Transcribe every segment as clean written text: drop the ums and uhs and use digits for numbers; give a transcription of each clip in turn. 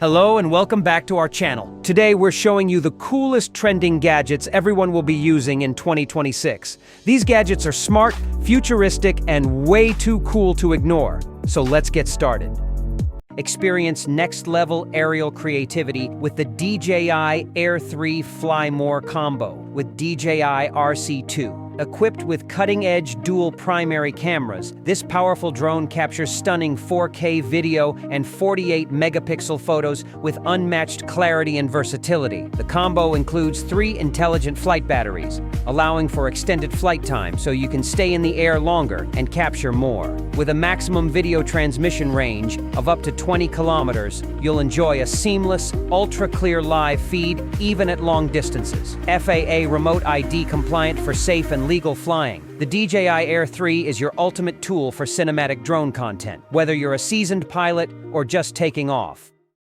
Hello and welcome back to our channel. Today we're showing you the coolest trending gadgets everyone will be using in 2026. These gadgets are smart, futuristic, and way too cool to ignore. So let's get started. Experience next-level aerial creativity with the DJI Air 3 Fly More combo with DJI RC2. Equipped with cutting-edge dual primary cameras, this powerful drone captures stunning 4K video and 48-megapixel photos with unmatched clarity and versatility. The combo includes 3 intelligent flight batteries, allowing for extended flight time so you can stay in the air longer and capture more. With a maximum video transmission range of up to 20 kilometers, you'll enjoy a seamless, ultra-clear live feed even at long distances. FAA Remote ID compliant for safe and legal flying. The DJI Air 3 is your ultimate tool for cinematic drone content, whether you're a seasoned pilot or just taking off.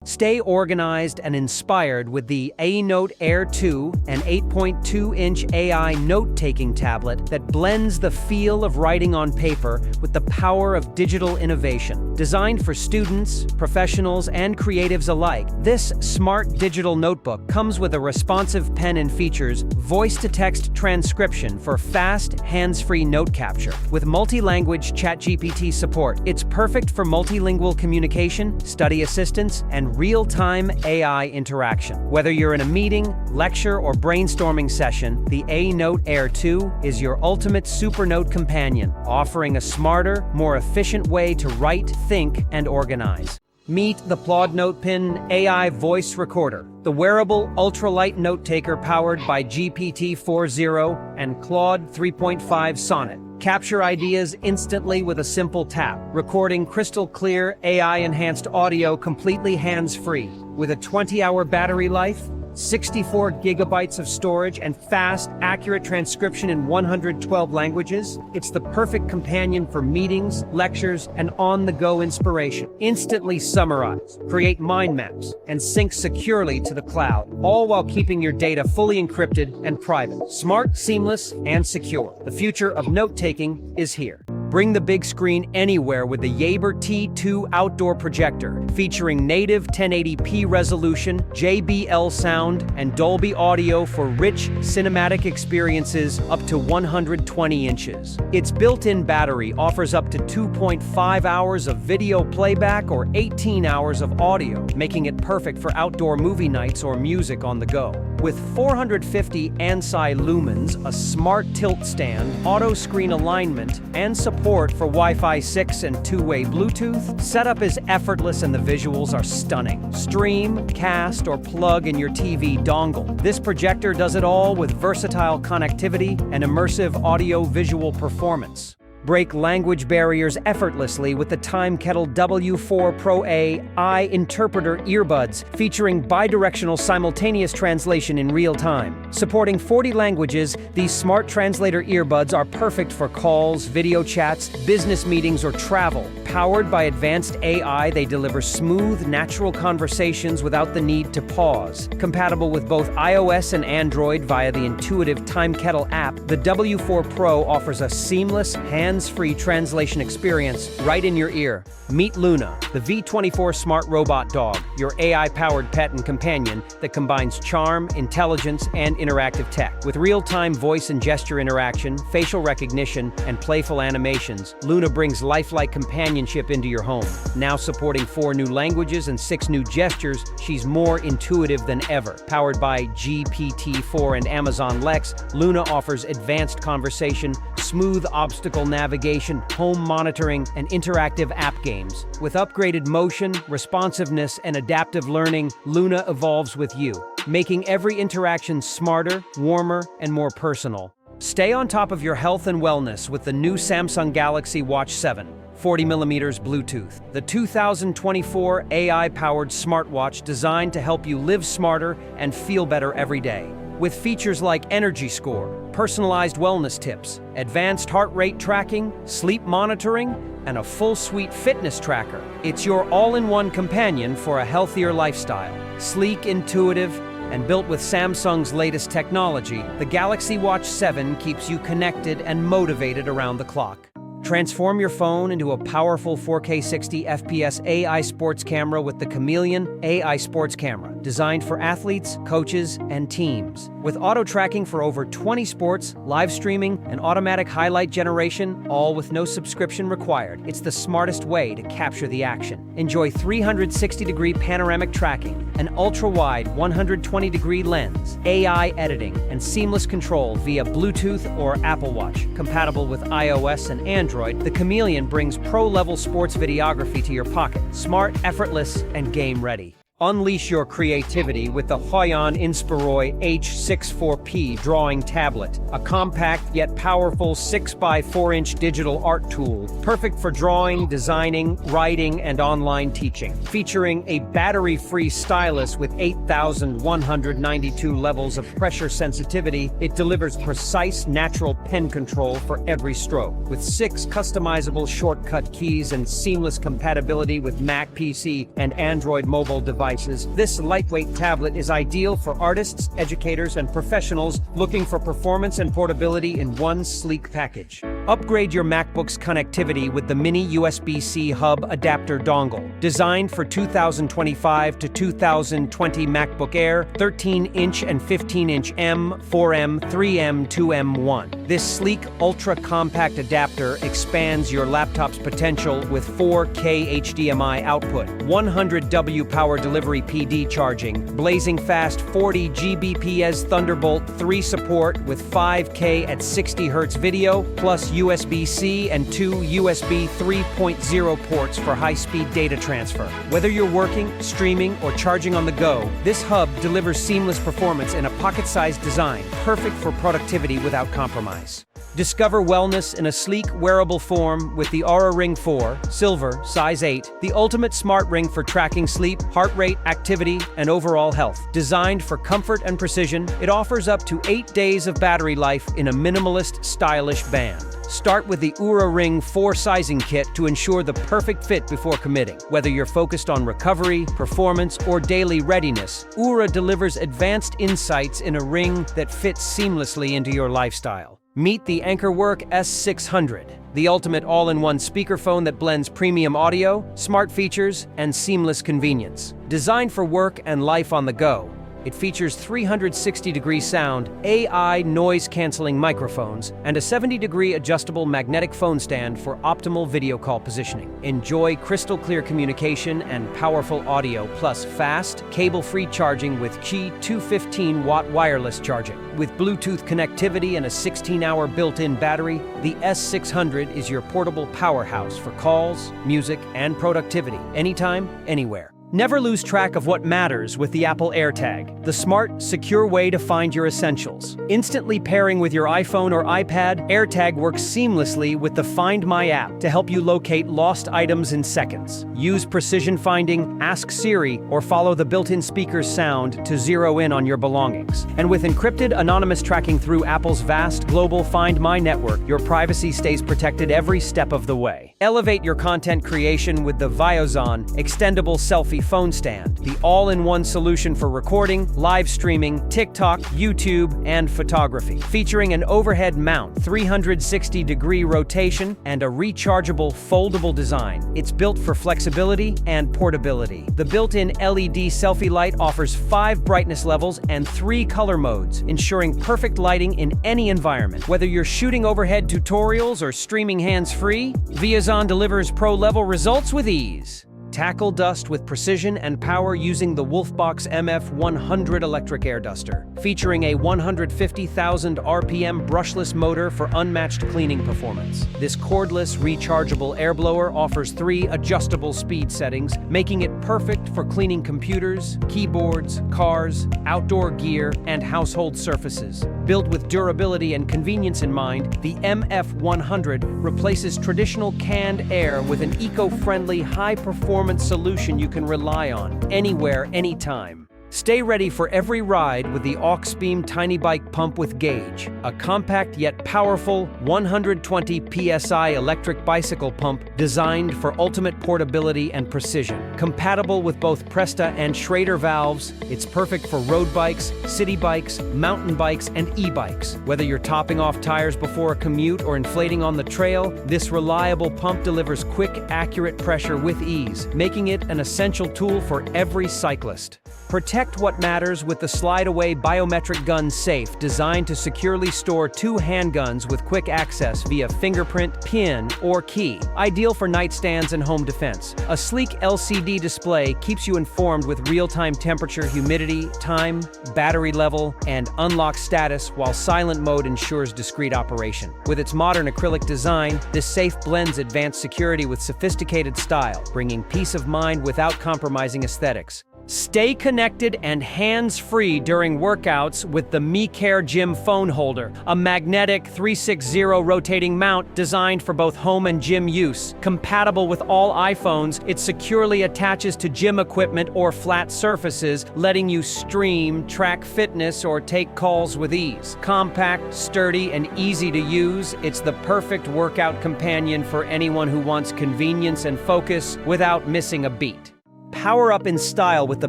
Stay organized and inspired with the AINOTE Air 2, an 8.2-inch AI note-taking tablet that blends the feel of writing on paper with the power of digital innovation. Designed for students, professionals, and creatives alike, this smart digital notebook comes with a responsive pen and features voice-to-text transcription for fast, hands-free note capture. With multi-language ChatGPT support, it's perfect for multilingual communication, study assistance, and real-time AI interaction. Whether you're in a meeting, lecture, or brainstorming session, the AINOTE Air 2 is your ultimate supernote companion, offering a smarter, more efficient way to write, think, and organize. Meet the PLAUD NotePen AI voice recorder, the wearable ultralight note taker powered by GPT-4o and Claude 3.5 Sonnet. Capture ideas instantly with a simple tap, recording crystal clear, AI-enhanced audio completely hands-free. With a 20-hour battery life, 64 gigabytes of storage, and fast, accurate transcription in 112 languages, it's the perfect companion for meetings, lectures, and on-the-go inspiration. Instantly summarize, create mind maps, and sync securely to the cloud, all while keeping your data fully encrypted and private. Smart, seamless, and secure. The future of note-taking is here. Bring the big screen anywhere with the Yaber T2 outdoor projector, featuring native 1080p resolution, JBL sound, and Dolby audio for rich cinematic experiences up to 120 inches. Its built-in battery offers up to 2.5 hours of video playback or 18 hours of audio, making it perfect for outdoor movie nights or music on the go. With 450 ANSI lumens, a smart tilt stand, auto screen alignment, and support for Wi-Fi 6 and two-way Bluetooth, setup is effortless and the visuals are stunning. Stream, cast, or plug in your TV dongle. This projector does it all with versatile connectivity and immersive audio-visual performance. Break language barriers effortlessly with the Timekettle W4 Pro AI Interpreter Earbuds, featuring bidirectional simultaneous translation in real time. Supporting 40 languages, these smart translator earbuds are perfect for calls, video chats, business meetings, or travel. Powered by advanced AI, they deliver smooth, natural conversations without the need to pause. Compatible with both iOS and Android via the intuitive Timekettle app, the W4 Pro offers a seamless, hands-free translation experience right in your ear. Meet Luna, the V24 smart robot dog, your AI-powered pet and companion that combines charm, intelligence, and interactive tech. With real-time voice and gesture interaction, facial recognition, and playful animations, Luna brings lifelike companionship into your home. Now supporting 4 new languages and 6 new gestures, she's more intuitive than ever. Powered by GPT-4 and Amazon Lex, Luna offers advanced conversation, smooth obstacle navigation, home monitoring, and interactive app games. With upgraded motion, responsiveness, and adaptive learning, Luna evolves with you, making every interaction smarter, warmer, and more personal. Stay on top of your health and wellness with the new Samsung Galaxy Watch 7. 40mm Bluetooth, the 2024 AI-powered smartwatch designed to help you live smarter and feel better every day. With features like energy score, personalized wellness tips, advanced heart rate tracking, sleep monitoring, and a full suite fitness tracker, it's your all-in-one companion for a healthier lifestyle. Sleek, intuitive, and built with Samsung's latest technology, the Galaxy Watch 7 keeps you connected and motivated around the clock. Transform your phone into a powerful 4K 60 FPS AI sports camera with the Chameleon AI sports camera, designed for athletes, coaches, and teams. With auto tracking for over 20 sports, live streaming, and automatic highlight generation, all with no subscription required, it's the smartest way to capture the action. Enjoy 360-degree panoramic tracking, an ultra-wide 120-degree lens, AI editing, and seamless control via Bluetooth or Apple Watch. Compatible with iOS and Android, the Chameleon brings pro-level sports videography to your pocket. Smart, effortless, and game-ready. Unleash your creativity with the HUION Inspiroi H64P drawing tablet, a compact yet powerful 6x4-inch digital art tool, perfect for drawing, designing, writing, and online teaching. Featuring a battery-free stylus with 8,192 levels of pressure sensitivity, it delivers precise, natural pen control for every stroke. With 6 customizable shortcut keys and seamless compatibility with Mac PC and Android mobile devices, this lightweight tablet is ideal for artists, educators, and professionals looking for performance and portability in one sleek package. Upgrade your MacBook's connectivity with the mini USB-C Hub Adapter dongle. Designed for 2025 to 2020 MacBook Air, 13-inch and 15-inch M, 4M, 3M, 2M1. This sleek, ultra-compact adapter expands your laptop's potential with 4K HDMI output, 100W power delivery PD charging, blazing fast 40 Gbps Thunderbolt 3 support with 5K at 60 Hz video, plus USB-C and 2 USB 3.0 ports for high-speed data transfer. Whether you're working, streaming, or charging on the go, this hub delivers seamless performance in a pocket-sized design, perfect for productivity without compromise. Discover wellness in a sleek, wearable form with the Oura Ring 4, silver, size 8, the ultimate smart ring for tracking sleep, heart rate, activity, and overall health. Designed for comfort and precision, it offers up to 8 days of battery life in a minimalist, stylish band. Start with the Oura Ring 4 sizing kit to ensure the perfect fit before committing. Whether you're focused on recovery, performance, or daily readiness, Oura delivers advanced insights in a ring that fits seamlessly into your lifestyle. Meet the AnkerWork S600, the ultimate all-in-one speakerphone that blends premium audio, smart features, and seamless convenience. Designed for work and life on the go, it features 360-degree sound, AI noise-canceling microphones, and a 70-degree adjustable magnetic phone stand for optimal video call positioning. Enjoy crystal-clear communication and powerful audio, plus fast, cable-free charging with Qi 215-watt wireless charging. With Bluetooth connectivity and a 16-hour built-in battery, the S600 is your portable powerhouse for calls, music, and productivity, anytime, anywhere. Never lose track of what matters with the Apple AirTag, the smart, secure way to find your essentials. Instantly pairing with your iPhone or iPad, AirTag works seamlessly with the Find My app to help you locate lost items in seconds. Use precision finding, ask Siri, or follow the built-in speaker's sound to zero in on your belongings. And with encrypted, anonymous tracking through Apple's vast global Find My network, your privacy stays protected every step of the way. Elevate your content creation with the Viozon extendable selfie phone stand, the all-in-one solution for recording, live streaming, TikTok, YouTube, and photography. Featuring an overhead mount, 360-degree rotation, and a rechargeable, foldable design, it's built for flexibility and portability. The built-in LED selfie light offers 5 brightness levels and 3 color modes, ensuring perfect lighting in any environment. Whether you're shooting overhead tutorials or streaming hands-free, Viozon delivers pro-level results with ease. Tackle dust with precision and power using the Wolfbox MF100 electric air duster, featuring a 150,000 RPM brushless motor for unmatched cleaning performance. This cordless, rechargeable air blower offers 3 adjustable speed settings, making it perfect for cleaning computers, keyboards, cars, outdoor gear, and household surfaces. Built with durability and convenience in mind, the MF100 replaces traditional canned air with an eco-friendly, high-performance solution you can rely on, anywhere, anytime. Stay ready for every ride with the Auxbeam Tiny Bike Pump with Gauge, a compact yet powerful 120 psi electric bicycle pump designed for ultimate portability and precision. Compatible with both Presta and Schrader valves, it's perfect for road bikes, city bikes, mountain bikes, and e-bikes. Whether you're topping off tires before a commute or inflating on the trail, this reliable pump delivers quick, accurate pressure with ease, making it an essential tool for every cyclist. Protect what matters with the slide-away biometric gun safe designed to securely store 2 handguns with quick access via fingerprint, PIN, or key. Ideal for nightstands and home defense. A sleek LCD display keeps you informed with real-time temperature, humidity, time, battery level, and unlock status, while silent mode ensures discreet operation. With its modern acrylic design, this safe blends advanced security with sophisticated style, bringing peace of mind without compromising aesthetics. Stay connected and hands-free during workouts with the MiiKARE Gym Phone Holder, a magnetic 360 rotating mount designed for both home and gym use. Compatible with all iPhones, it securely attaches to gym equipment or flat surfaces, letting you stream, track fitness, or take calls with ease. Compact, sturdy, and easy to use, it's the perfect workout companion for anyone who wants convenience and focus without missing a beat. Power up in style with the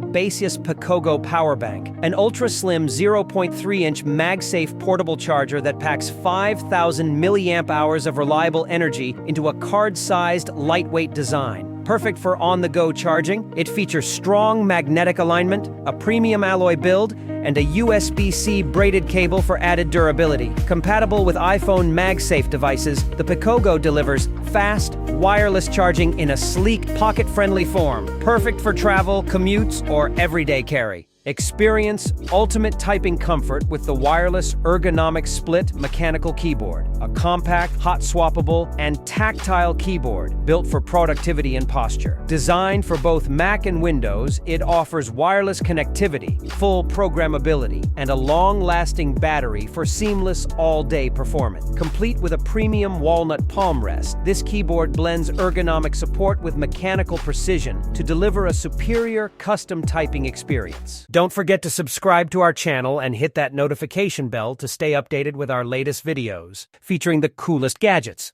Baseus Picogo Power Bank, an ultra-slim 0.3-inch MagSafe portable charger that packs 5,000 milliamp hours of reliable energy into a card-sized, lightweight design. Perfect for on-the-go charging, it features strong magnetic alignment, a premium alloy build, and a USB-C braided cable for added durability. Compatible with iPhone MagSafe devices, the Picogo delivers fast, wireless charging in a sleek, pocket-friendly form, perfect for travel, commutes, or everyday carry. Experience ultimate typing comfort with the wireless ergonomic split mechanical keyboard, a compact, hot-swappable, and tactile keyboard built for productivity and posture. Designed for both Mac and Windows, it offers wireless connectivity, full programmability, and a long-lasting battery for seamless all-day performance. Complete with a premium walnut palm rest, this keyboard blends ergonomic support with mechanical precision to deliver a superior custom typing experience. Don't forget to subscribe to our channel and hit that notification bell to stay updated with our latest videos featuring the coolest gadgets.